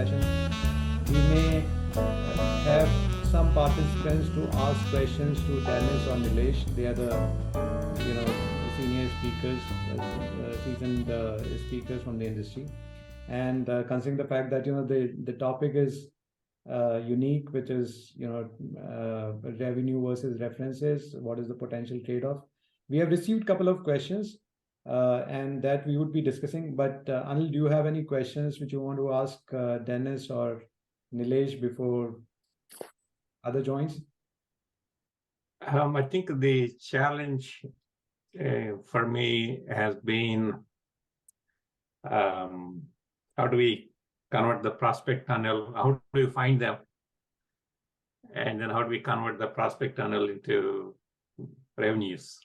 session. We may have some participants to ask questions to Dennis or Nilesh. They are the senior speakers, seasoned speakers from the industry. And considering the fact that the topic is unique, which is revenue versus references, what is the potential trade-off? We have received a couple of questions and that we would be discussing. But Anil, do you have any questions which you want to ask Dennis or Nilesh before other joins? I think the challenge for me has been how do we convert the prospect tunnel? How do we find them? And then how do we convert the prospect tunnel into revenues?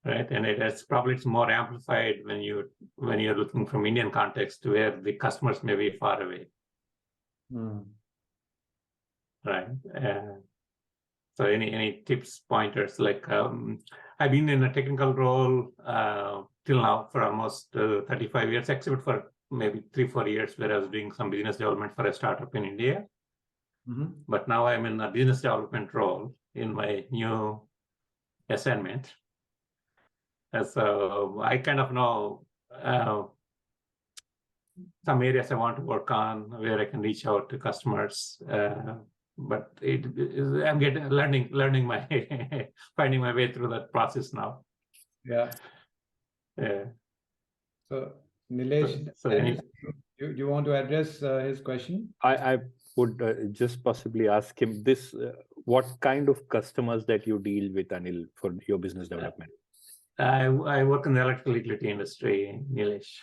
Right, and it's more amplified when you're looking from Indian context to where the customers may be far away. Right. So any tips, pointers? Like I've been in a technical role till now for almost 35 years, except for maybe 3-4 years where I was doing some business development for a startup in India. But now I'm in a business development role in my new assignment. And so I kind of know some areas I want to work on, where I can reach out to customers. But I'm learning my finding my way through that process now. Yeah. So Nilesh, do you want to address his question? I would just possibly ask him this: what kind of customers that you deal with, Anil, for your business development? I work in the electrical utility industry, Nilesh.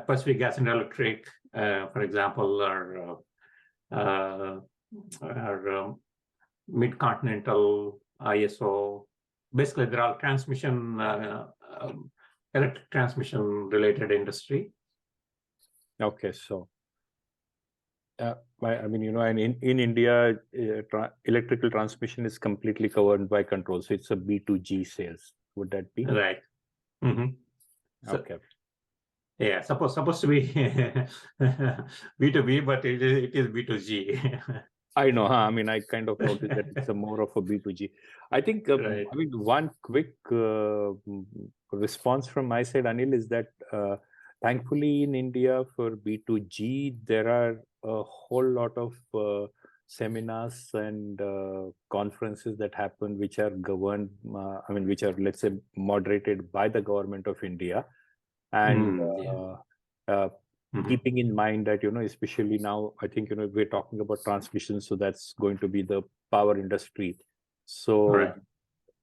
Pacific Gas and Electric, for example, or Mid-Continental, ISO. Basically, they're all transmission, electric transmission related industry. Okay, so I mean, and in India, electrical transmission is completely covered by control. So it's a B2G sales. Would that be? Right. Okay. Yeah, supposed to be B2B, but it is B2G. I know. I mean, I kind of noticed that it's more of a B2G. I think, right. I mean, one quick response from my side, Anil, is that thankfully in India for B2G, there are a whole lot of seminars and conferences that happen, which are governed, which are, let's say, moderated by the government of India. And keeping in mind that, especially now, I think, we're talking about transmission, so that's going to be the power industry. So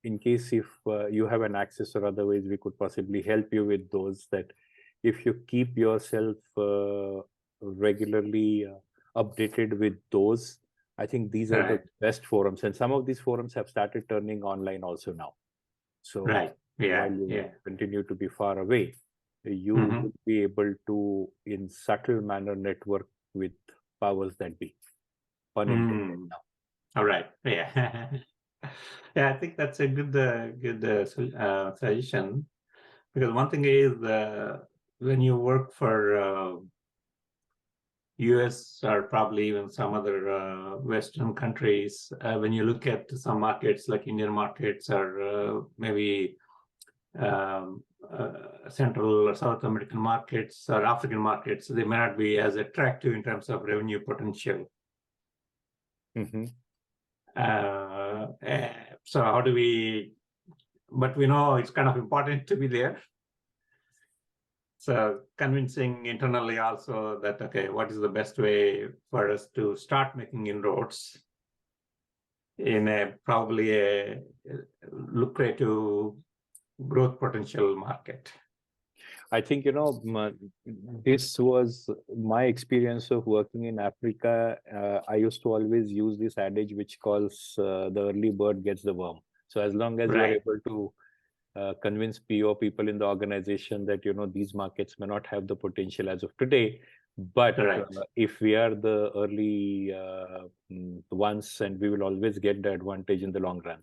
in case if you have an access or otherwise, we could possibly help you with those, that if you keep yourself regularly updated with those, I think these are the best forums. And some of these forums have started turning online also now. So while you continue to be far away, you will be able to, in subtle manner, network with powers that be. Pun intended now. All right. Yeah. Yeah, I think that's a good suggestion. Because one thing is when you work for US or probably even some other Western countries, when you look at some markets like Indian markets or maybe Central or South American markets or African markets, they may not be as attractive in terms of revenue potential. So how do we, but we know it's kind of important to be there. So convincing internally also that, okay, what is the best way for us to start making inroads in probably a lucrative growth potential market? I think, this was my experience of working in Africa. I used to always use this adage, which calls the early bird gets the worm. So as long as you're able to convince PO people in the organization that, these markets may not have the potential as of today, but if we are the early ones, and we will always get the advantage in the long run.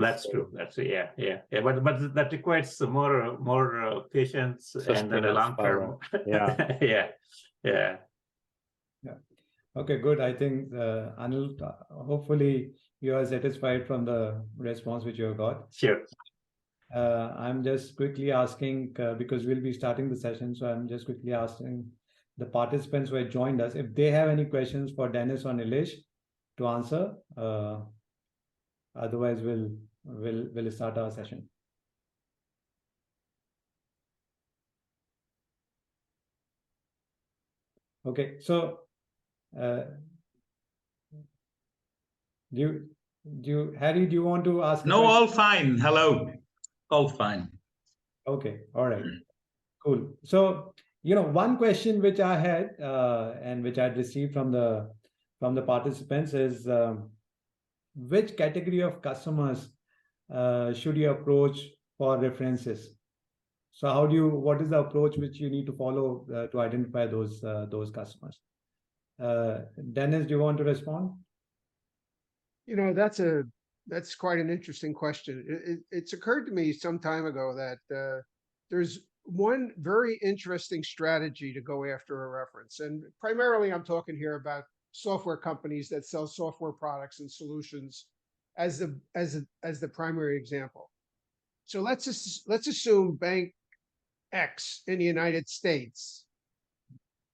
That's true. Yeah. But that requires more patience and then a long term. Yeah. Yeah. Okay, good. I think Anil, hopefully you are satisfied from the response which you have got. Sure. I'm just quickly asking because we'll be starting the session, so I'm just quickly asking the participants who have joined us if they have any questions for Dennis or Nilesh to answer. Otherwise, we'll start our session. Okay, so Harry, do you want to ask? No, all fine. Hello, all fine. Okay, all right, cool. So one question which I had and which I'd received from the participants is which category of customers should you approach for references? So what is the approach which you need to follow to identify those customers? Dennis, do you want to respond? That's quite an interesting question. It's occurred to me some time ago that there's one very interesting strategy to go after a reference, and primarily I'm talking here about software companies that sell software products and solutions as the primary example. So let's assume Bank X in the United States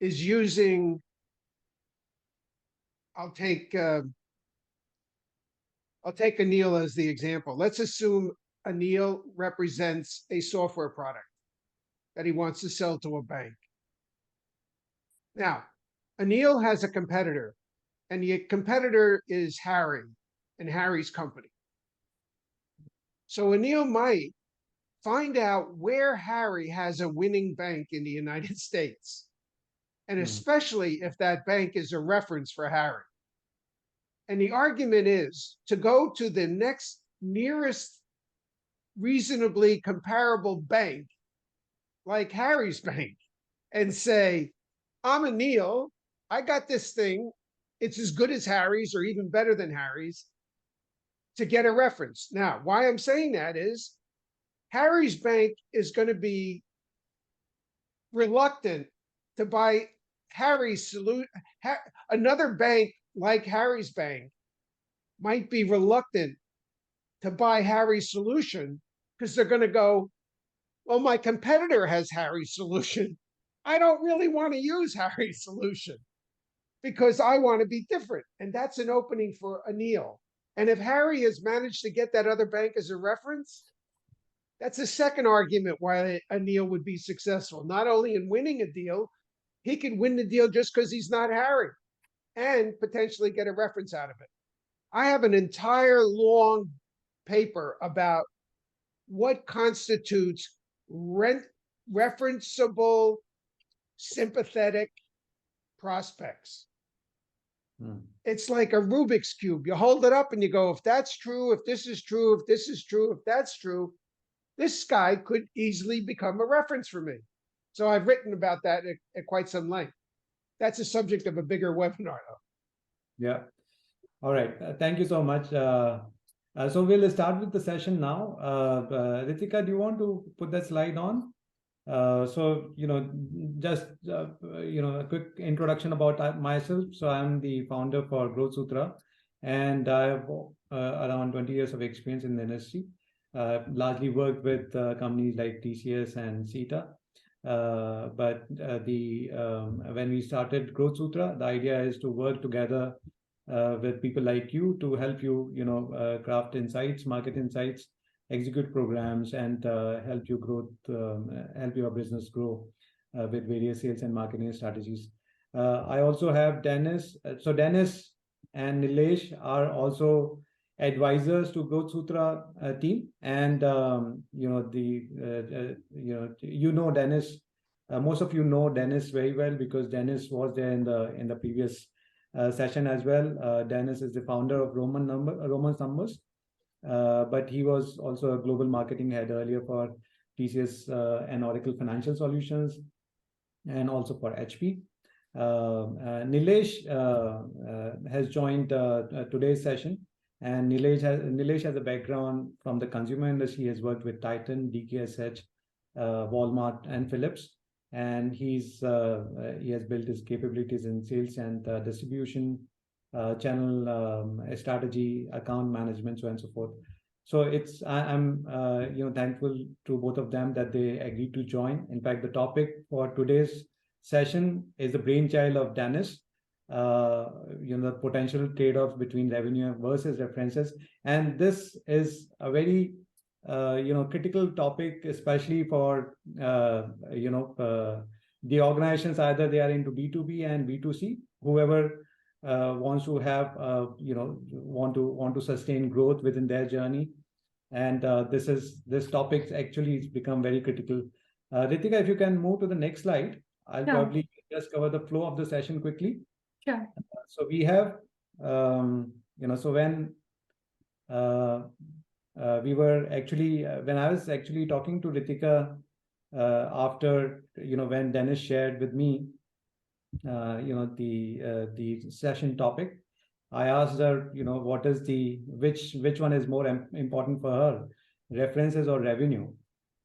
is using. I'll take Anil as the example. Let's assume Anil represents a software product that he wants to sell to a bank. Now, Anil has a competitor, and the competitor is Harry and Harry's company. So Anil might find out where Harry has a winning bank in the United States, and especially if that bank is a reference for Harry. And the argument is to go to the next nearest reasonably comparable bank, like Harry's bank, and say, I'm Anil, I got this thing, it's as good as Harry's or even better than Harry's, to get a reference. Now, why I'm saying that is Harry's bank is going to be reluctant to buy Harry's solution. Another bank like Harry's bank might be reluctant to buy Harry's solution because they're going to go, well, my competitor has Harry's solution. I don't really want to use Harry's solution because I want to be different. And that's an opening for Anil. And if Harry has managed to get that other bank as a reference, that's a second argument why Anil would be successful. Not only in winning a deal, he could win the deal just because he's not Harry and potentially get a reference out of it. I have an entire long paper about what constitutes referenceable, sympathetic prospects. It's like a Rubik's Cube. You hold it up and you go, if that's true, if this is true, if this is true, if that's true, this guy could easily become a reference for me. So I've written about that at quite some length. That's a subject of a bigger webinar, though. Yeah. All right. Thank you so much. So we'll start with the session now. Ritika, do you want to put that slide on? So, just, a quick introduction about myself. So I'm the founder for Growth Sutra, and I have around 20 years of experience in the industry. Largely worked with companies like TCS and Sita. But when we started Growth Sutra, the idea is to work together with people like you to help you, craft insights, market insights, execute programs, and help your business grow with various sales and marketing strategies. I also have Dennis. So Dennis and Nilesh are also advisors to Growth Sutra team, and Dennis. Most of you know Dennis very well because Dennis was there in the previous session as well. Dennis is the founder of Roman Numbers, but he was also a global marketing head earlier for TCS and Oracle Financial Solutions, and also for HP. Nilesh has joined today's session. And Nilesh has a background from the consumer industry. He has worked with Titan, DKSH, Walmart, and Philips. And he has built his capabilities in sales and distribution, channel strategy, account management, so on and so forth. So I'm thankful to both of them that they agreed to join. In fact, the topic for today's session is the brainchild of Dennis. The potential trade-offs between revenue versus references, and this is a very critical topic, especially for the organizations, either they are into B2B and B2C, whoever wants to have want to sustain growth within their journey. And this topic actually has become very critical. Ritika, if you can move to the next slide, I'll probably just cover the flow of the session quickly. Sure. So we have, so when we were actually, when I was actually talking to Ritika after, when Dennis shared with me, the session topic, I asked her, what is which one is more important for her, references or revenue?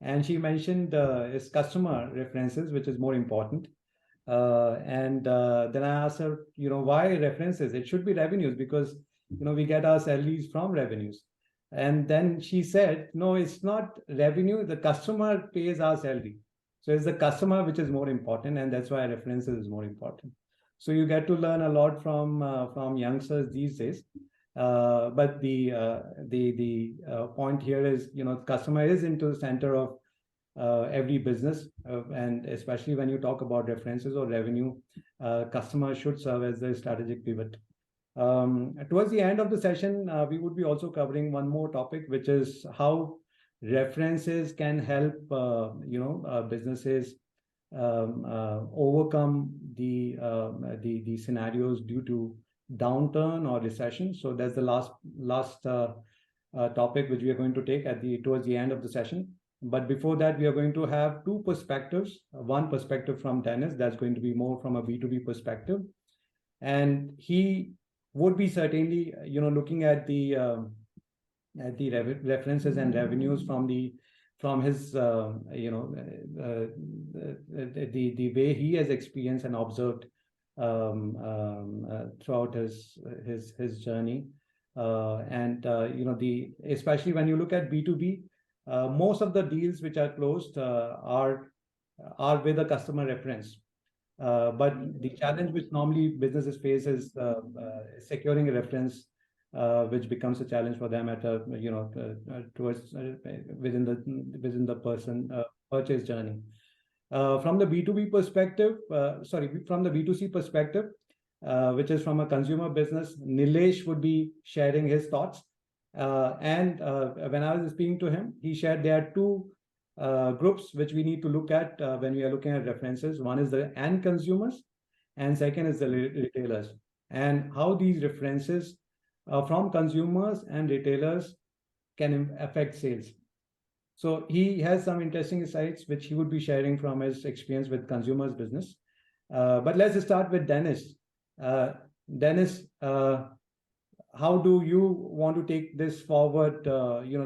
And she mentioned is customer references, which is more important. And then I asked her, why references? It should be revenues, because, we get our salaries from revenues. And then she said, no, it's not revenue. The customer pays our salary. So it's the customer which is more important, and that's why references is more important. So you get to learn a lot from youngsters these days. But the point here is, customer is into the center of every business, and especially when you talk about references or revenue, customer should serve as the strategic pivot. Towards the end of the session, we would be also covering one more topic, which is how references can help businesses overcome the scenarios due to downturn or recession. So that's the last topic which we are going to take towards the end of the session. But before that, we are going to have two perspectives. One perspective from Dennis, that's going to be more from a B2B perspective, and he would be certainly looking at the references and revenues from his the way he has experienced and observed throughout his journey, and especially when you look at B2B, most of the deals which are closed are with a customer reference. But the challenge which normally businesses face is securing a reference, which becomes a challenge for them at towards within the person purchase journey. From the B2B perspective, from the B2C perspective, which is from a consumer business, Nilesh would be sharing his thoughts. And when I was speaking to him, he shared there are two groups which we need to look at when we are looking at references. One is the end consumers, and second is the retailers, and how these references from consumers and retailers can affect sales. So he has some interesting insights which he would be sharing from his experience with consumers business. But let's start with Dennis. Dennis, how do you want to take this forward,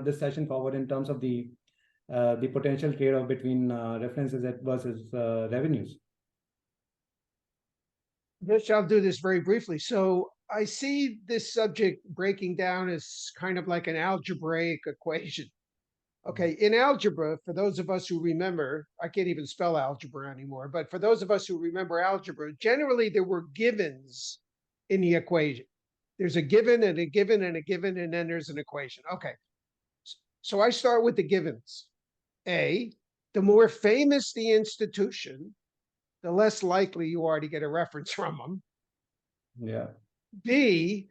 this session forward in terms of the potential trade-off between references versus revenues? Yes, I'll do this very briefly. So I see this subject breaking down as kind of like an algebraic equation. Okay, in algebra, for those of us who remember, I can't even spell algebra anymore, but for those of us who remember algebra, generally there were givens in the equation. There's a given and a given and a given, and then there's an equation. Okay, so I start with the givens. A, the more famous the institution, the less likely you are to get a reference from them. Yeah. B,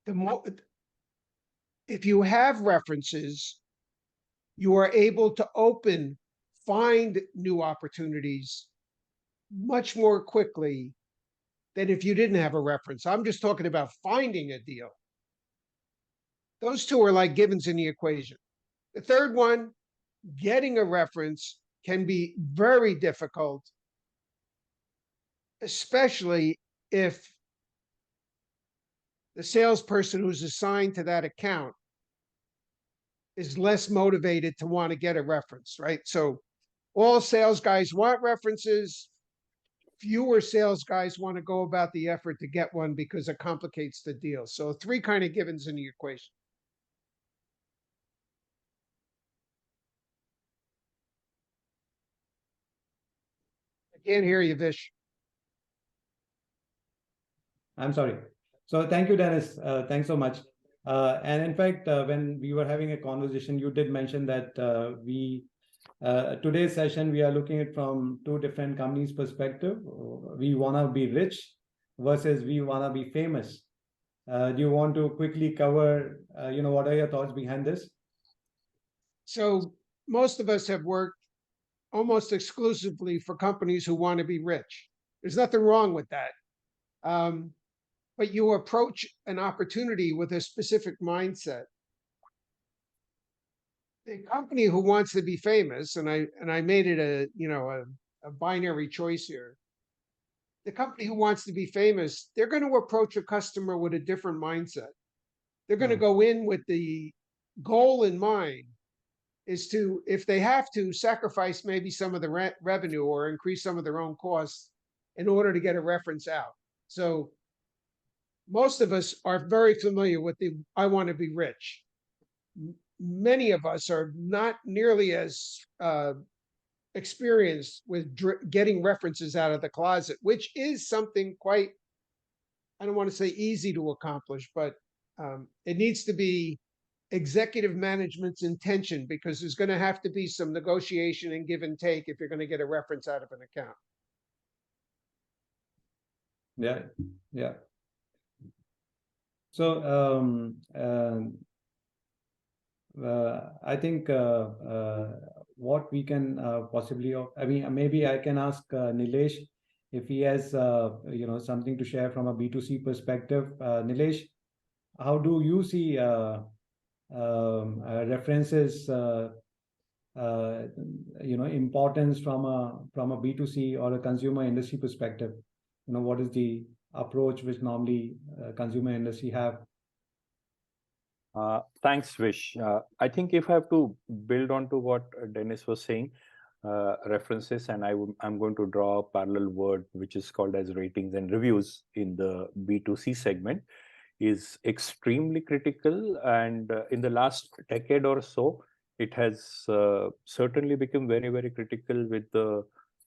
the more, if you have references, you are able to find new opportunities much more quickly than if you didn't have a reference. I'm just talking about finding a deal. Those two are like givens in the equation. The third one, getting a reference, can be very difficult, especially if the salesperson who's assigned to that account is less motivated to want to get a reference, right? So all sales guys want references. Fewer sales guys want to go about the effort to get one because it complicates the deal. So 3 kind of givens in the equation. I can't hear you, Vish. I'm sorry. So thank you, Dennis. Thanks so much. And in fact, when we were having a conversation, you did mention that today's session, we are looking at from 2 different companies' perspective. We want to be rich versus we want to be famous. Do you want to quickly cover, what are your thoughts behind this? So most of us have worked almost exclusively for companies who want to be rich. There's nothing wrong with that. But you approach an opportunity with a specific mindset. The company who wants to be famous, and I made it a binary choice here. The company who wants to be famous, they're going to approach a customer with a different mindset. They're going to go in with the goal in mind is to, if they have to, sacrifice maybe some of the revenue or increase some of their own costs in order to get a reference out. So most of us are very familiar with the I want to be rich. Many of us are not nearly as experienced with getting references out of the closet, which is something quite, I don't want to say easy to accomplish, but it needs to be executive management's intention, because there's going to have to be some negotiation and give and take if you're going to get a reference out of an account. Yeah. So I think what we can possibly, maybe I can ask Nilesh if he has something to share from a B2C perspective. Nilesh, how do you see references importance from a B2C or a consumer industry perspective? What is the approach which normally consumer industry have? Thanks, Vish. I think if I have to build on to what Dennis was saying, references, and I'm going to draw a parallel word which is called as ratings and reviews in the B2C segment, is extremely critical. And in the last decade or so, it has certainly become very, very critical with the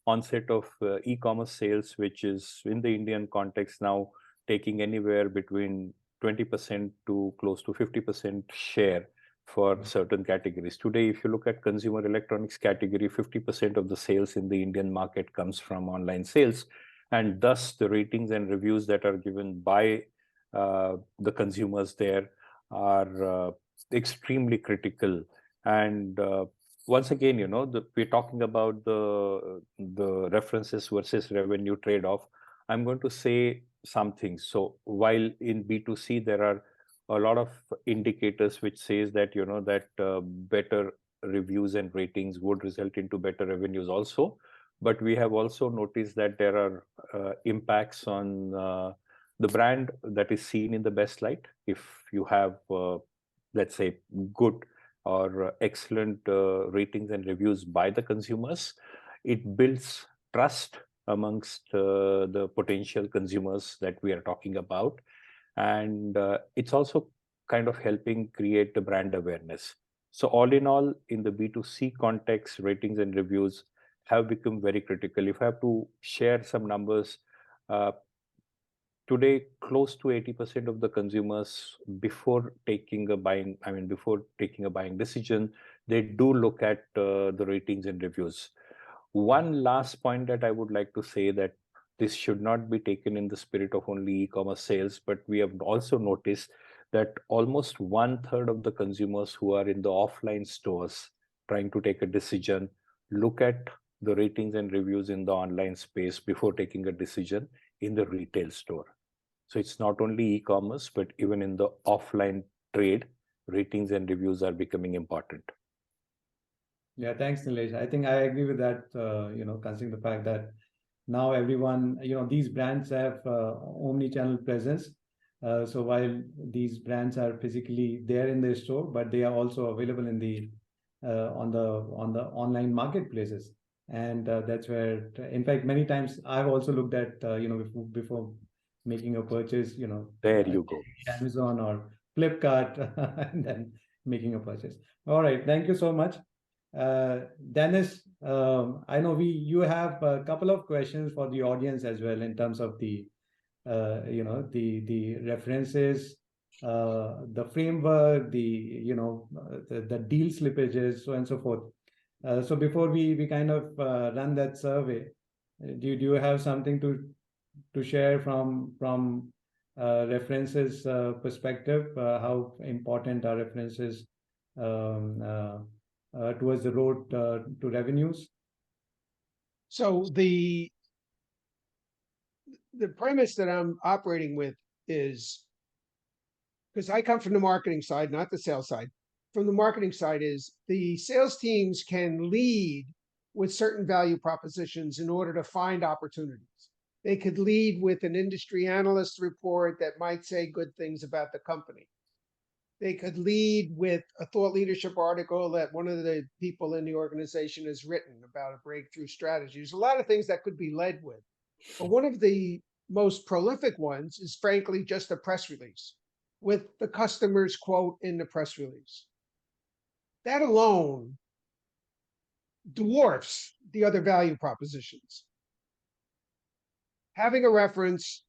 onset of e-commerce sales, which is in the Indian context now taking anywhere between 20% to close to 50% share for certain categories. Today, if you look at consumer electronics category, 50% of the sales in the Indian market comes from online sales. And thus the ratings and reviews that are given by the consumers there are extremely critical. And once again, we're talking about the references versus revenue trade-off. I'm going to say something. So while in B2C, there are a lot of indicators which says that, that better reviews and ratings would result into better revenues also. But we have also noticed that there are impacts on the brand that is seen in the best light. If you have, let's say, good or excellent ratings and reviews by the consumers, it builds trust amongst the potential consumers that we are talking about. And it's also kind of helping create the brand awareness. So all in all, in the B2C context, ratings and reviews have become very critical. If I have to share some numbers, today, close to 80% of the consumers, before taking a buying decision, they do look at the ratings and reviews. One last point that I would like to say, that this should not be taken in the spirit of only e-commerce sales, but we have also noticed that almost 1/3 of the consumers who are in the offline stores trying to take a decision look at the ratings and reviews in the online space before taking a decision in the retail store. So it's not only e-commerce, but even in the offline trade, ratings and reviews are becoming important. Yeah, thanks, Nilesh. I think I agree with that, considering the fact that now everyone, these brands have omni-channel presence. So while these brands are physically there in the store, but they are also available in the on the online marketplaces. And that's where, in fact, many times I've also looked at before making a purchase, There you go. Amazon or Flipkart, and then making a purchase. All right, thank you so much. Dennis, I know you have a couple of questions for the audience as well in terms of the the references, the framework, the deal slippages, so on and so forth. So before we kind of run that survey, do you have something to share from references perspective? How important are references towards the road to revenues? So the premise that I'm operating with is, because I come from the marketing side, not the sales side. From the marketing side is the sales teams can lead with certain value propositions in order to find opportunities. They could lead with an industry analyst report that might say good things about the company. They could lead with a thought leadership article that one of the people in the organization has written about a breakthrough strategy. There's a lot of things that could be led with. But one of the most prolific ones is frankly just a press release with the customer's quote in the press release. That alone dwarfs the other value propositions. Having a reference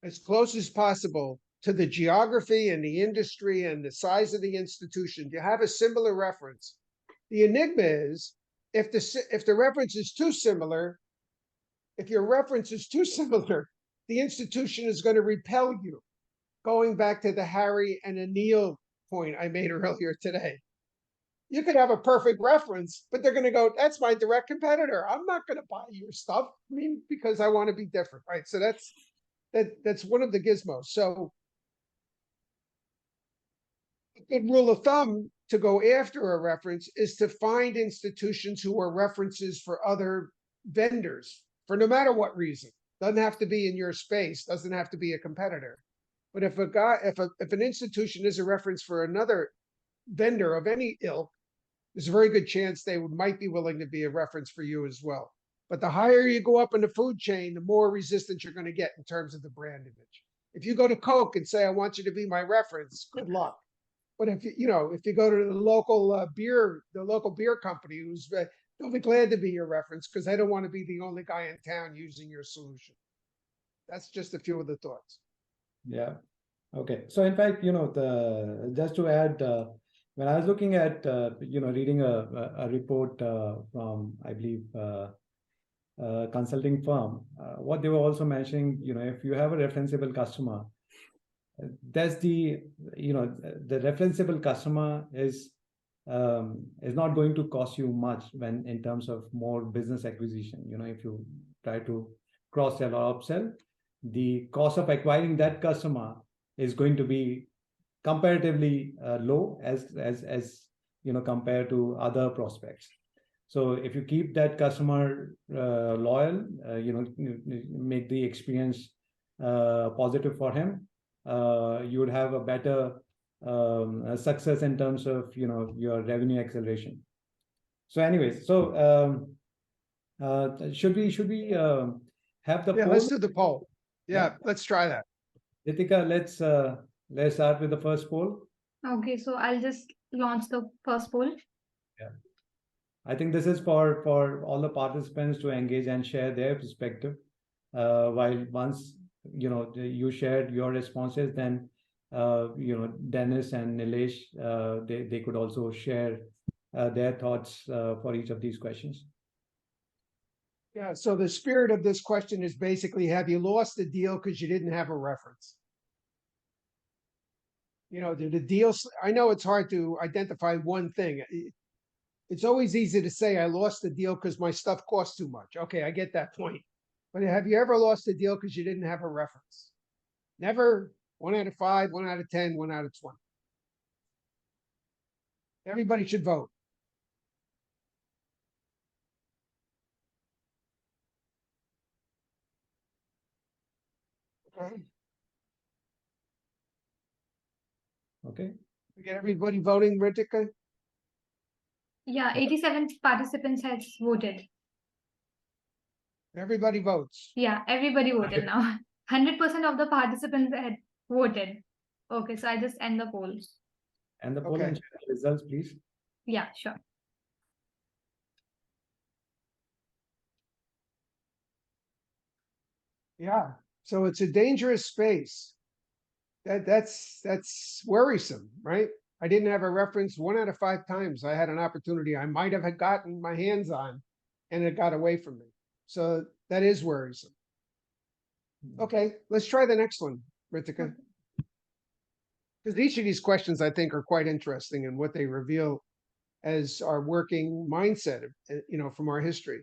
as close as possible to the geography and the industry and the size of the institution, you have a similar reference. The enigma is if the reference is too similar, if your reference is too similar, the institution is going to repel you. Going back to the Harry and Anil point I made earlier today. You could have a perfect reference, but they're going to go, that's my direct competitor. I'm not going to buy your stuff. I mean, because I want to be different, right? So that's one of the gizmos. So a good rule of thumb to go after a reference is to find institutions who are references for other vendors for no matter what reason. Doesn't have to be in your space, doesn't have to be a competitor. But if an institution is a reference for another vendor of any ilk, there's a very good chance they might be willing to be a reference for you as well. But the higher you go up in the food chain, the more resistance you're going to get in terms of the brand image. If you go to Coke and say, I want you to be my reference, good luck. But if you go to the local beer company, they'll be glad to be your reference because they don't want to be the only guy in town using your solution. That's just a few of the thoughts. Yeah. Okay. So in fact, just to add, when I was looking at, reading a report from, I believe, a consulting firm, what they were also mentioning, if you have a referenceable customer, that's the referenceable customer is not going to cost you much when in terms of more business acquisition. If you try to cross-sell or upsell, the cost of acquiring that customer is going to be comparatively low as compared to other prospects. So if you keep that customer loyal, make the experience positive for him, you would have a better success in terms of your revenue acceleration. So anyways, should we have the poll? Let's do the poll. Yeah, let's try that. Ritika, let's start with the first poll. Okay, so I'll just launch the first poll. Yeah, I think this is for all the participants to engage and share their perspective. While once you shared your responses, then Dennis and Nilesh, they could also share their thoughts for each of these questions. Yeah, so the spirit of this question is basically, have you lost a deal because you didn't have a reference? Did the deals, I know it's hard to identify one thing. It's always easy to say I lost the deal because my stuff cost too much. Okay, I get that point. But have you ever lost a deal because you didn't have a reference? Never. 1 out of 5, 1 out of 10, 1 out of 20. Everybody should vote. Okay. Okay. We get everybody voting, Ritika? Yeah, 87 participants has voted. Everybody votes. Yeah, everybody voted now. 100% of the participants had voted. Okay, so I just end the poll. And the poll Okay. and share the results, please. Yeah, sure. Yeah. So it's a dangerous space. That's worrisome, right? I didn't have a reference 1 out of 5 times. I had an opportunity I might have had gotten my hands on, and it got away from me. So that is worrisome. Okay, let's try the next one, Ritika. Because each of these questions I think are quite interesting in what they reveal as our working mindset, from our history.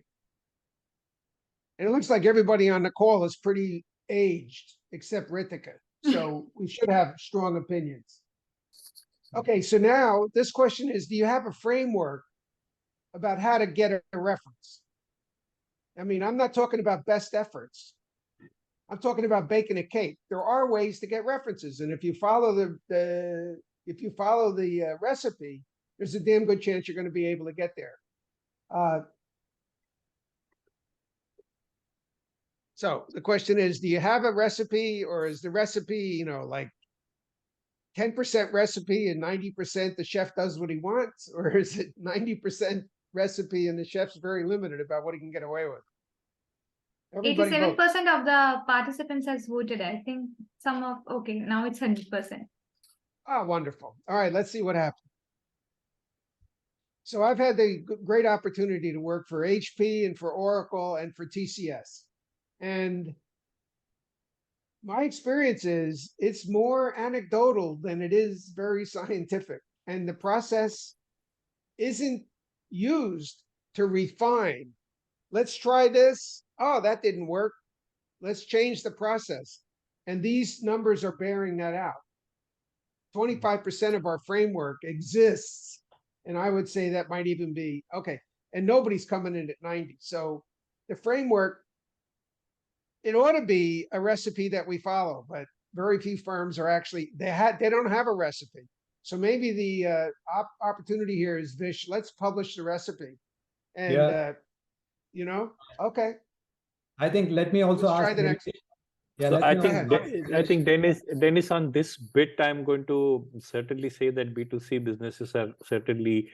And it looks like everybody on the call is pretty aged, except Ritika. So we should have strong opinions. Okay, so now this question is, do you have a framework about how to get a reference? I mean, I'm not talking about best efforts. I'm talking about baking a cake. There are ways to get references, and if you follow the recipe, there's a damn good chance you're going to be able to get there. So the question is, do you have a recipe, or is the recipe, like 10% recipe and 90% the chef does what he wants? Or is it 90% recipe and the chef's very limited about what he can get away with? Everybody 87% votes. of the participants has voted. I think okay, now it's 100%. Oh, wonderful. All right, let's see what happens. So I've had the great opportunity to work for HP and for Oracle and for TCS. And my experience is it's more anecdotal than it is very scientific. And the process isn't used to refine. Let's try this. Oh, that didn't work. Let's change the process. And these numbers are bearing that out. 25% of our framework exists. And I would say that might even be, okay. And nobody's coming in at 90. So the framework, it ought to be a recipe that we follow, but very few firms are actually, they don't have a recipe. So maybe the opportunity here is, Vish, let's publish the recipe. And, okay. I think let me also Let's try ask. the next. Yeah, So let me I think Dennis, on this bit, I'm going to certainly say that B2C businesses are certainly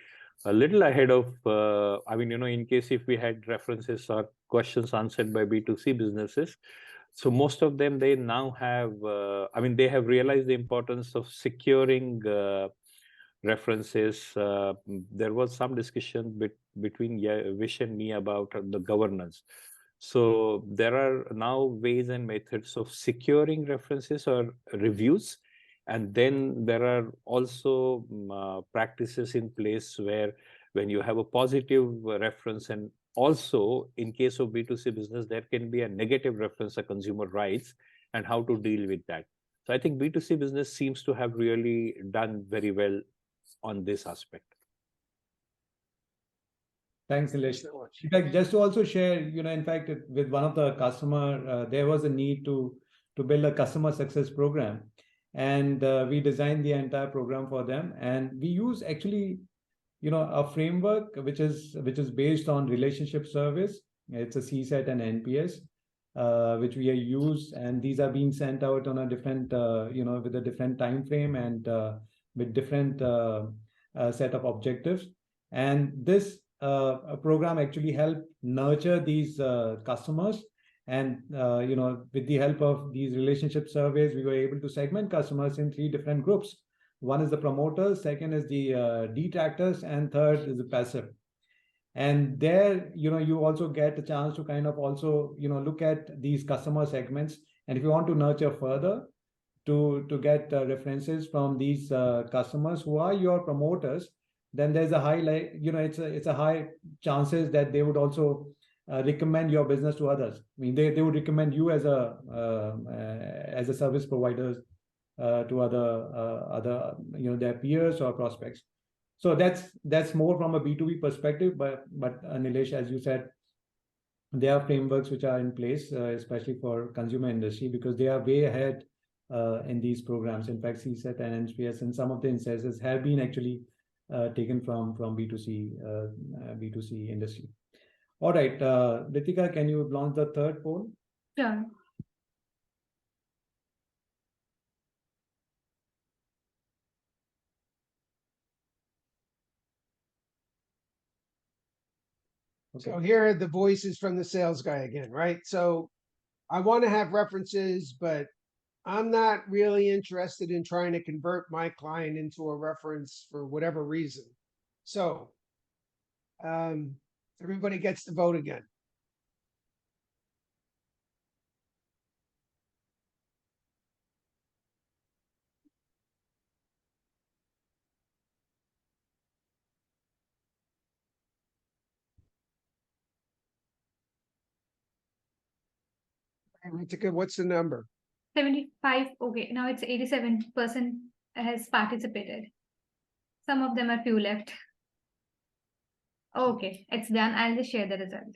a little ahead of, in case if we had references or questions answered by B2C businesses. So most of them, they now have, they have realized the importance of securing references. There was some discussion between Vish and me about the governance. So there are now ways and methods of securing references or reviews. And then there are also practices in place where when you have a positive reference, and also in case of B2C business, there can be a negative reference, a consumer rights, and how to deal with that. So I think B2C business seems to have really done very well on this aspect. Thanks, Nilesh. In fact, just to also share, in fact, with one of the customer, there was a need to build a customer success program. And we designed the entire program for them. And we use actually, a framework which is based on relationship service. It's a CSAT and NPS, which we use, and these are being sent out on a different, with a different time frame and with different set of objectives. And this program actually helped nurture these customers. And with the help of these relationship surveys, we were able to segment customers in 3 different groups. One is the promoters, second is the detractors, and third is the passive. And there, you also get a chance to kind of also, look at these customer segments. And if you want to nurture further, to get references from these customers who are your promoters, then there's a high, it's a high chances that they would also recommend your business to others. I mean, they would recommend you as a service provider to other their peers or prospects. So that's more from a B2B perspective. But Nilesh, as you said, there are frameworks which are in place, especially for consumer industry, because they are way ahead in these programs. In fact, CSET and NSPS and some of the instances have been actually taken from B2C industry. All right, Ritika, can you launch the third poll? Sure. So here are the voices from the sales guy again, right? So I want to have references, but I'm not really interested in trying to convert my client into a reference for whatever reason. So everybody gets to vote again. Ritika, what's the number? 75. Okay, now it's 87% has participated. Some of them are few left. Okay, it's done. I'll just share the result.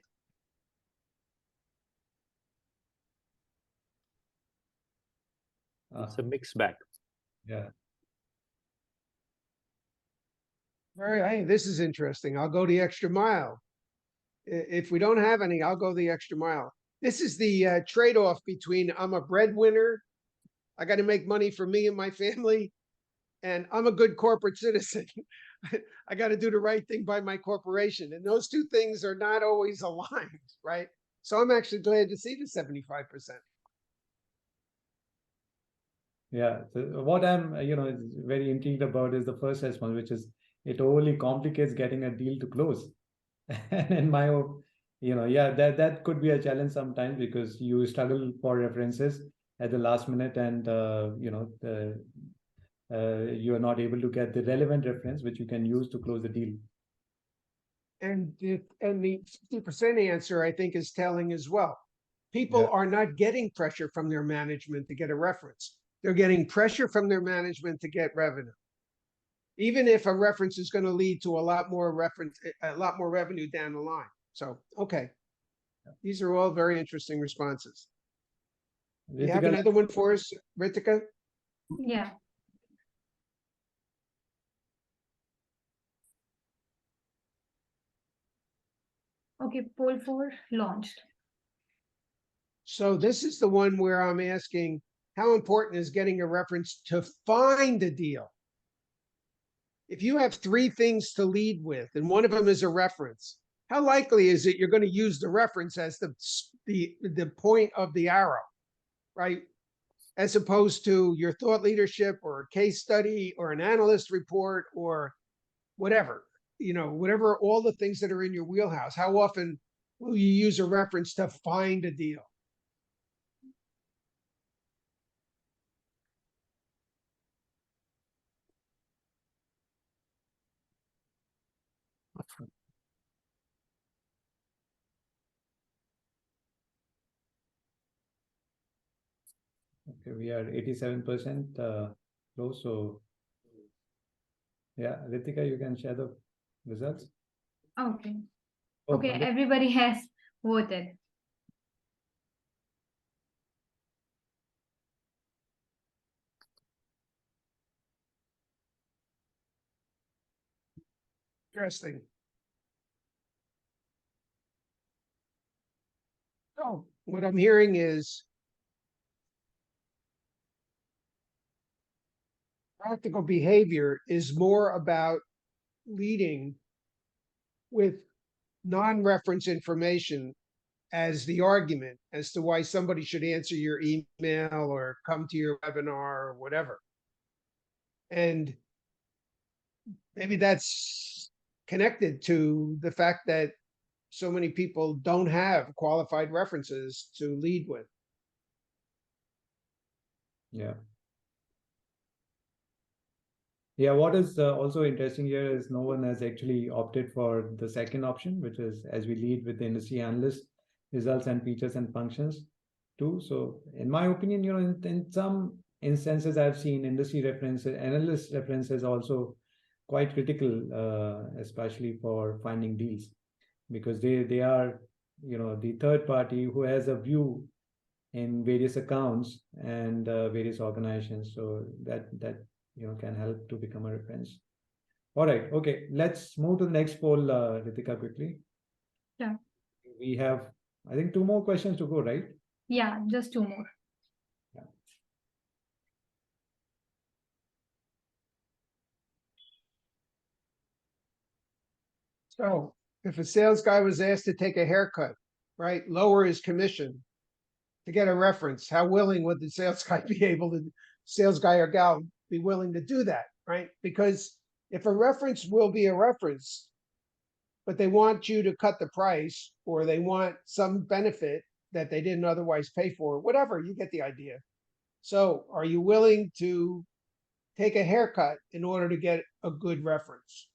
It's a mixed bag. Yeah. All right, hey, this is interesting. I'll go the extra mile. If we don't have any, I'll go the extra mile. This is the trade-off between I'm a breadwinner, I got to make money for me and my family, and I'm a good corporate citizen. I got to do the right thing by my corporation. And those two things are not always aligned, right? So I'm actually glad to see the 75%. Yeah. So what I'm, very intrigued about is the first response, which is it overly complicates getting a deal to close. And in my, that could be a challenge sometimes because you struggle for references at the last minute, and you are not able to get the relevant reference which you can use to close the deal. And the 50% answer, I think, is telling as well. People Yeah. are not getting pressure from their management to get a reference. They're getting pressure from their management to get revenue. Even if a reference is going to lead to a lot more revenue down the line. So, okay. These are all very interesting responses. You have Ritika, another one for us, Ritika? Yeah. Okay, poll 4 launched. So this is the one where I'm asking, how important is getting a reference to find a deal? If you have 3 things to lead with, and one of them is a reference, how likely is it you're going to use the reference as the point of the arrow, right? As opposed to your thought leadership or a case study or an analyst report or whatever, whatever, all the things that are in your wheelhouse. How often will you use a reference to find a deal? okay, we are 87% close. So, yeah, Ritika, you can share the results. Okay. Oh, Okay, everybody has voted. Interesting. So what I'm hearing is practical behavior is more about leading with non-reference information as the argument as to why somebody should answer your email or come to your webinar or whatever. And maybe that's connected to the fact that so many people don't have qualified references to lead with. Yeah. Yeah, what is also interesting here is no one has actually opted for the second option, which is as we lead with the industry analyst results and features and functions too. So in my opinion, in some instances, I've seen industry references, analyst references also quite critical, especially for finding deals, because they are, the third party who has a view in various accounts and various organizations. So that can help to become a reference. All right. Okay. Let's move to the next poll, Ritika, quickly. Yeah. We have, I think, 2 more questions to go, right? Yeah, just 2 more. So if a sales guy was asked to take a haircut, right, lower his commission to get a reference, how willing would the sales guy be able to, sales guy or gal be willing to do that, right? Because if a reference will be a reference, but they want you to cut the price or they want some benefit that they didn't otherwise pay for, whatever, you get the idea. So are you willing to take a haircut in order to get a good reference?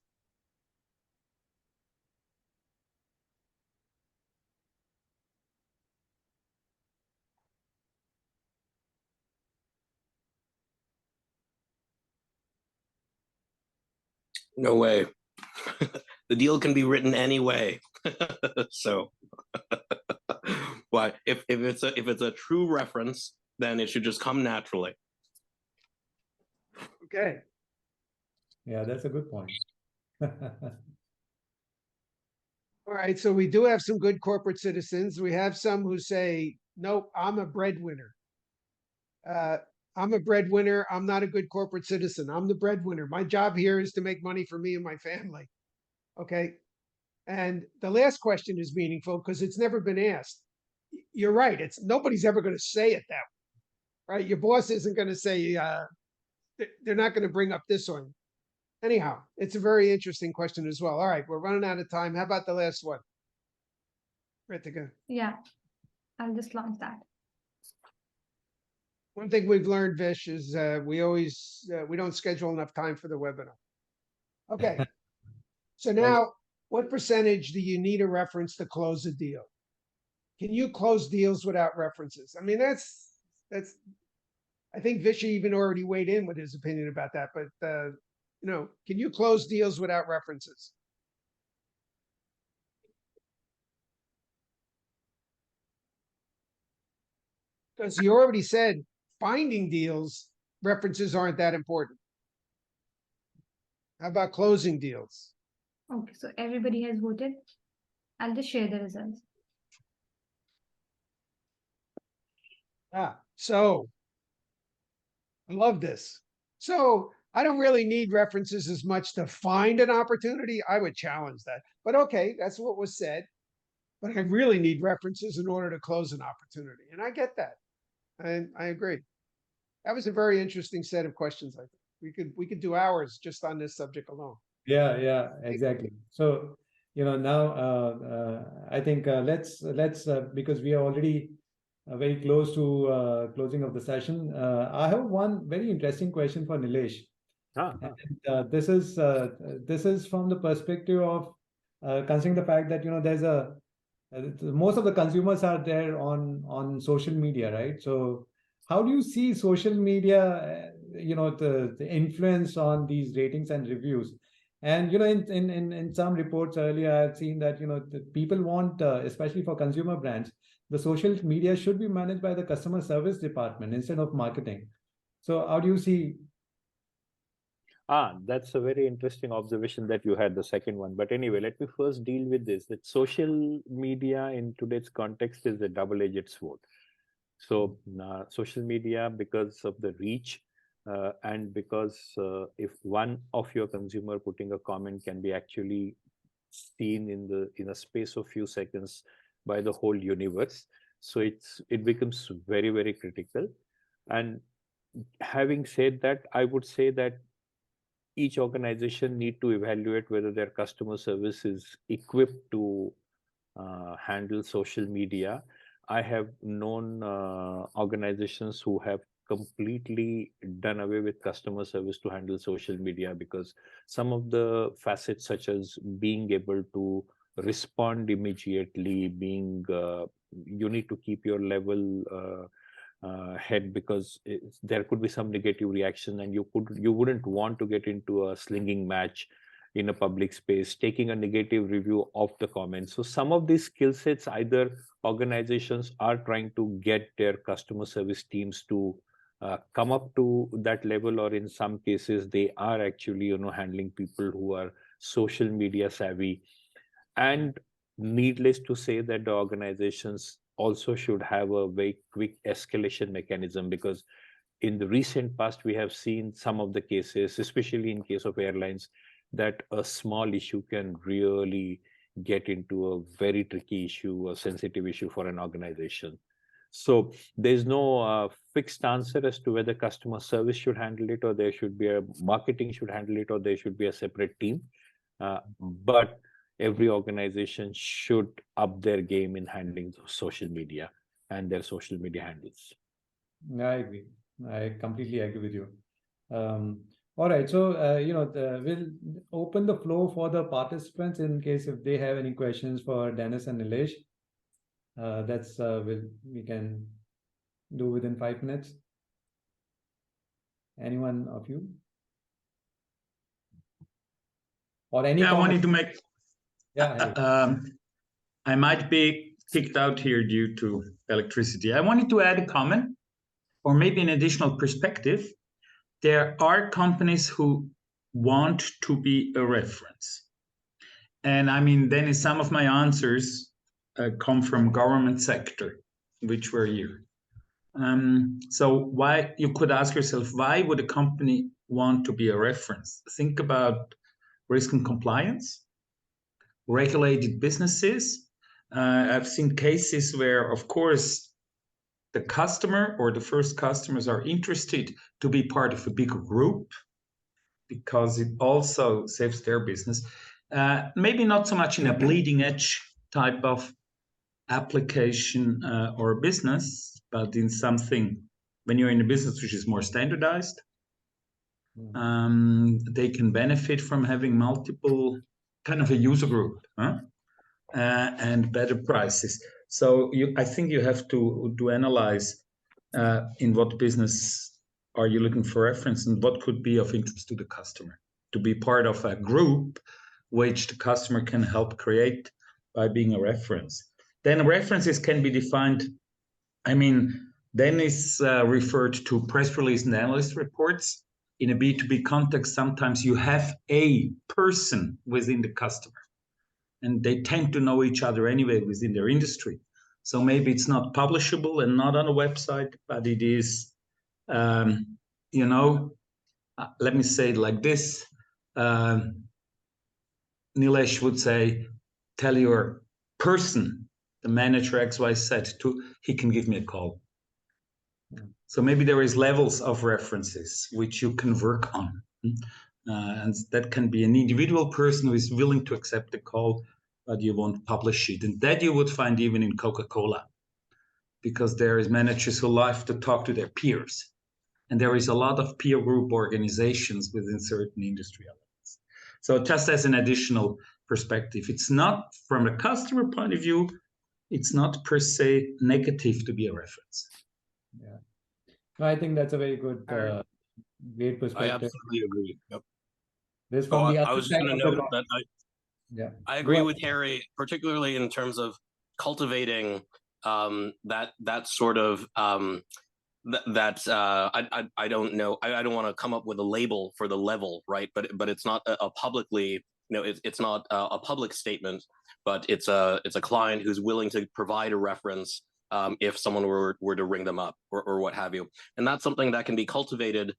No way. The deal can be written any way. So, but if it's a true reference, then it should just come naturally. Okay. Yeah, that's a good point. All right. So we do have some good corporate citizens. We have some who say, nope, I'm a breadwinner. I'm a breadwinner. I'm not a good corporate citizen. I'm the breadwinner. My job here is to make money for me and my family. Okay. And the last question is meaningful because it's never been asked. You're right. It's nobody's ever going to say it that way, right? Your boss isn't going to say, they're not going to bring up this one. Anyhow, it's a very interesting question as well. All right. We're running out of time. How about the last one? Ritika. Yeah, I'll just launch that. One thing we've learned, Vish, is we don't schedule enough time for the webinar. Okay. So now, what percentage do you need a reference to close a deal? Can you close deals without references? I mean, that's. I think Vishy even already weighed in with his opinion about that. But can you close deals without references? Because you already said finding deals, references aren't that important. How about closing deals? Okay, so everybody has voted. I'll just share the results. So I love this. So I don't really need references as much to find an opportunity. I would challenge that. But okay, that's what was said. But I really need references in order to close an opportunity. And I get that. And I agree. That was a very interesting set of questions, I think. We could do hours just on this subject alone. Yeah, exactly. So, now I think let's because we are already very close to closing of the session. I have one very interesting question for Nilesh. And, this is from the perspective of considering the fact that there's most of the consumers are there on social media, right? So how do you see social media, the influence on these ratings and reviews? And in some reports earlier, I've seen that the people want, especially for consumer brands, the social media should be managed by the customer service department instead of marketing. So how do you see? That's a very interesting observation that you had, the second one. But anyway, let me first deal with this, that social media in today's context is a double-edged sword. So social media, because of the reach and because if one of your consumer putting a comment can be actually seen in a space of few seconds by the whole universe, so it becomes very, very critical. And having said that, I would say that each organization need to evaluate whether their customer service is equipped to handle social media. I have known organizations who have completely done away with customer service to handle social media, because some of the facets, such as being able to respond immediately, you need to keep your level head, because there could be some negative reaction and you wouldn't want to get into a slinging match in a public space, taking a negative review of the comments. So some of these skill sets, either organizations are trying to get their customer service teams to come up to that level, or in some cases they are actually handling people who are social media savvy. And needless to say that the organizations also should have a very quick escalation mechanism, because in the recent past we have seen some of the cases, especially in case of airlines, that a small issue can really get into a very tricky issue, a sensitive issue for an organization. So there's no fixed answer as to whether customer service should handle it, or there should be a marketing should handle it, or there should be a separate team. But every organization should up their game in handling social media and their social media handles. I agree. I completely agree with you. All right, so we'll open the floor for the participants in case if they have any questions for Dennis and Nilesh. We can do within 5 minutes. Anyone of you? Or any? Yeah, I wanted to make. Yeah. I might be kicked out here due to electricity. I wanted to add a comment, or maybe an additional perspective. There are companies who want to be a reference. And I mean, then some of my answers come from government sector, which were here. So why, you could ask yourself, why would a company want to be a reference? Think about risk and compliance, regulated businesses. I've seen cases where, of course, the customer or the first customers are interested to be part of a bigger group because it also saves their business. Maybe not so much in a bleeding edge type of application or business, but in something, when you're in a business which is more standardized, they can benefit from having multiple kind of a user group and better prices. So I think you have to analyze in what business are you looking for reference and what could be of interest to the customer, to be part of a group which the customer can help create by being a reference. Then references can be defined. I mean, Dennis referred to press release and analyst reports. In a B2B context, sometimes you have a person within the customer, and they tend to know each other anyway within their industry. So maybe it's not publishable and not on a website, but it is, let me say it like this. Nilesh would say, tell your person, the manager XYZ, he can give me a call. So maybe there is levels of references which you can work on. And that can be an individual person who is willing to accept the call, but you won't publish it. And that you would find even in Coca-Cola, because there is managers who love to talk to their peers. And there is a lot of peer group organizations within certain industry elements. So just as an additional perspective, it's not from a customer point of view, it's not per se negative to be a reference. Yeah. No, I think that's a very good, great perspective. I absolutely agree. Yep. There's from the I was just going to note that I agree with Harry, particularly in terms of cultivating that sort of I don't know. I don't want to come up with a label for the level, right? But it's not a publicly, it's not a public statement, but it's a client who's willing to provide a reference if someone were to ring them up or what have you. And that's something that can be cultivated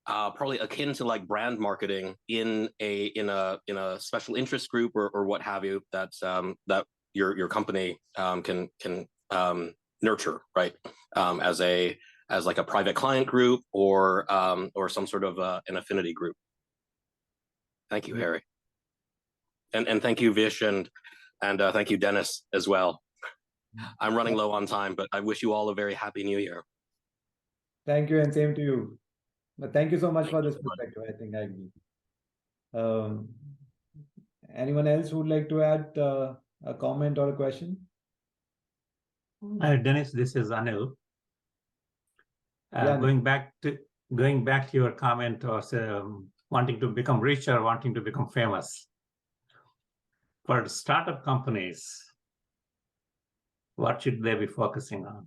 probably akin to like brand marketing in a special interest group or what have you, that your company can nurture, right? As like a private client group or some sort of an affinity group. Thank you, Harry. And thank you, Vish, and thank you, Dennis, as well. I'm running low on time, but I wish you all a very happy New Year. Thank you, and same to you. But thank you so much for this perspective. I think I agree. Anyone else who would like to add a comment or a question? Dennis, this is Anil. Yeah, going back to your comment or wanting to become rich or wanting to become famous. For startup companies, what should they be focusing on?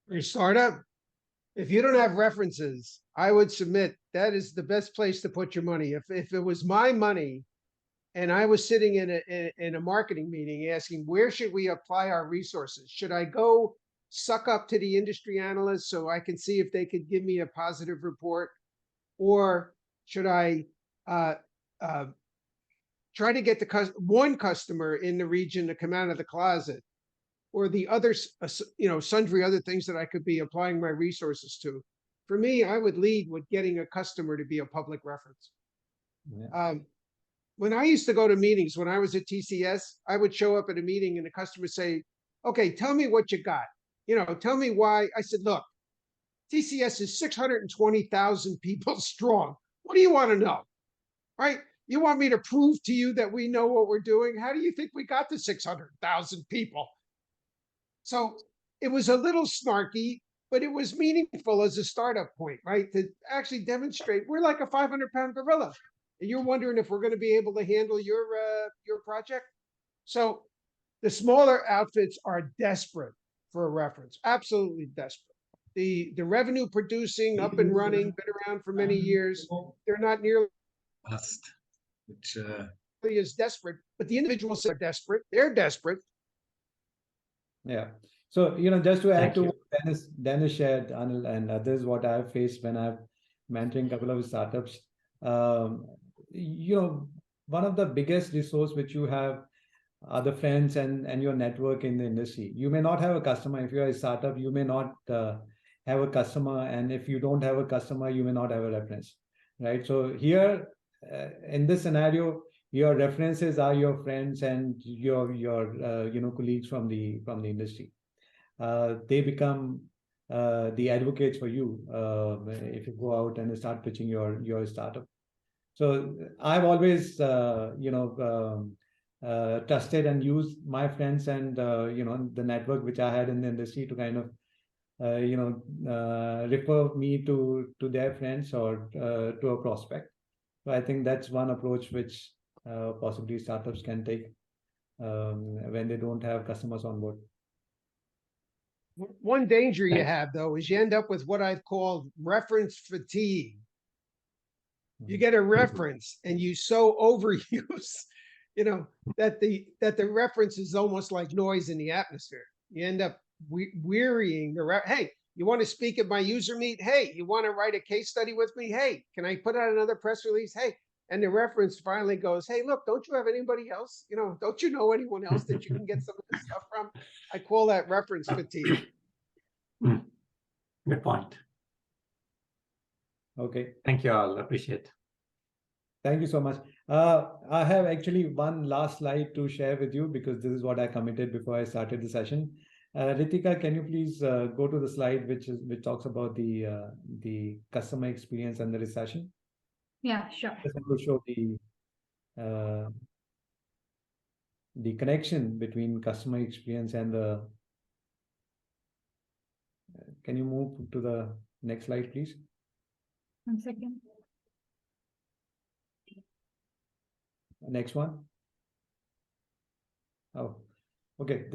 Your startup, if you don't have references, I would submit that is the best place to put your money. If it was my money and I was sitting in a marketing meeting asking, where should we apply our resources? Should I go suck up to the industry analysts so I can see if they could give me a positive report? Or should I try to get the one customer in the region to come out of the closet, or the others, sundry other things that I could be applying my resources to? For me, I would lead with getting a customer to be a public reference. Yeah. When I used to go to meetings, when I was at TCS, I would show up at a meeting and the customer say, okay, tell me what you got. Tell me why. I said, look, TCS is 620,000 people strong. What do you want to know? Right? You want me to prove to you that we know what we're doing? How do you think we got to 600,000 people? So it was a little snarky, but it was meaningful as a startup point, right? To actually demonstrate we're like a 500-pound gorilla. And you're wondering if we're going to be able to handle your project. So the smaller outfits are desperate for a reference, absolutely desperate. The revenue producing, up and running, been around for many years. They're not nearly as desperate, but the individuals are desperate. They're desperate. Yeah. So, just to add to what Dennis shared, Anil, and this is what I've faced when I've mentoring a couple of startups. One of the biggest resource which you have are the friends and your network in the industry. You may not have a customer. If you're a startup, you may not have a customer. And if you don't have a customer, you may not have a reference, right? So here, in this scenario, your references are your friends and your colleagues from the industry. They become the advocates for you if you go out and start pitching your startup. So I've always trusted and used my friends and the network which I had in the industry to kind of refer me to their friends or to a prospect. So I think that's one approach which possibly startups can take when they don't have customers on board. One danger you have, though, is you end up with what I've called reference fatigue. You get a reference and you so overuse, that the reference is almost like noise in the atmosphere. You end up wearying hey, you want to speak at my user meet? Hey, you want to write a case study with me? Hey, can I put out another press release? Hey, and the reference finally goes, hey, look, don't you have anybody else? Don't you know anyone else that you can get some of this stuff from? I call that reference fatigue. Good point. Okay. Thank you all. Appreciate it. Thank you so much. I have actually one last slide to share with you because this is what I committed before I started the session. Ritika, can you please go to the slide which talks about the customer experience and the recession? Yeah, sure. Just want to show the connection between customer experience and the. Can you move to the next slide, please? 1 second. Next one. Oh, okay.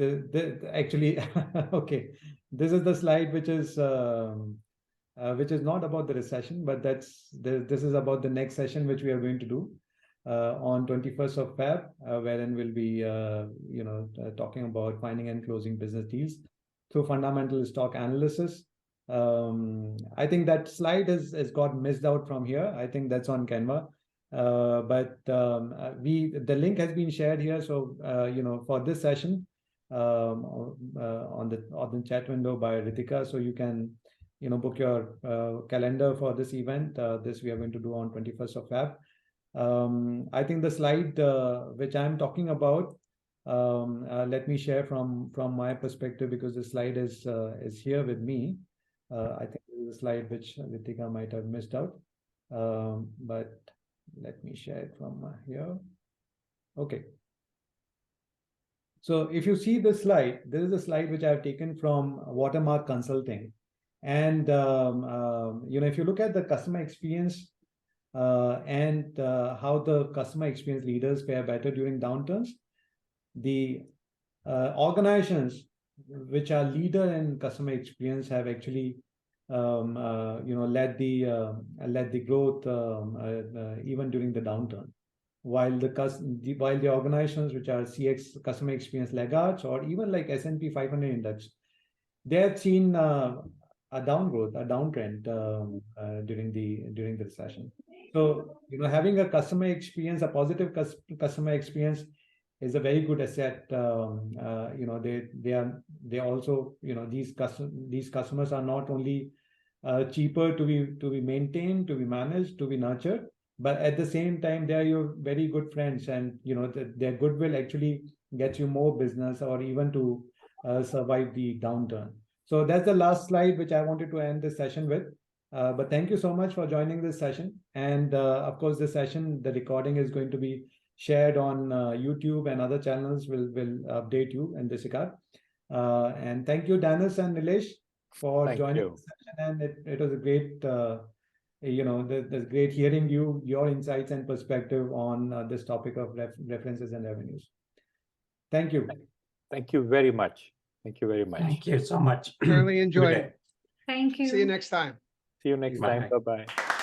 Actually, okay. This is the slide which is not about the recession, but this is about the next session which we are going to do on 21st of Feb, wherein we'll be talking about finding and closing business deals through fundamental stock analysis. I think that slide has got missed out from here. I think that's on Canva. But the link has been shared here. So for this session on the chat window by Ritika, so you can book your calendar for this event. This we are going to do on 21st of Feb. I think the slide which I'm talking about, let me share from my perspective because the slide is here with me. I think this is a slide which Ritika might have missed out, but let me share it from here. Okay. So if you see this slide, this is a slide which I've taken from Watermark Consulting. And if you look at the customer experience and how the customer experience leaders fare better during downturns, the organizations which are leader in customer experience have actually led the growth even during the downturn, while the organizations which are CX, customer experience laggards, or even like S&P 500 index, they have seen a downtrend during the recession. So having a customer experience, a positive customer experience, is a very good asset. They also, these customers are not only cheaper to be maintained, to be managed, to be nurtured, but at the same time they are your very good friends, and their goodwill actually gets you more business, or even to survive the downturn. So that's the last slide which I wanted to end this session with. But thank you so much for joining this session. And of course, the recording is going to be shared on YouTube, and other channels will update you in this regard. And thank you, Dennis and Nilesh, for joining the session. And it was a great, there's great hearing your insights and perspective on this topic of references and revenues. Thank you. Thank you very much. Thank you very much. Thank you so much. Really enjoyed it. Thank you. See you next time. See you next time. Bye-bye.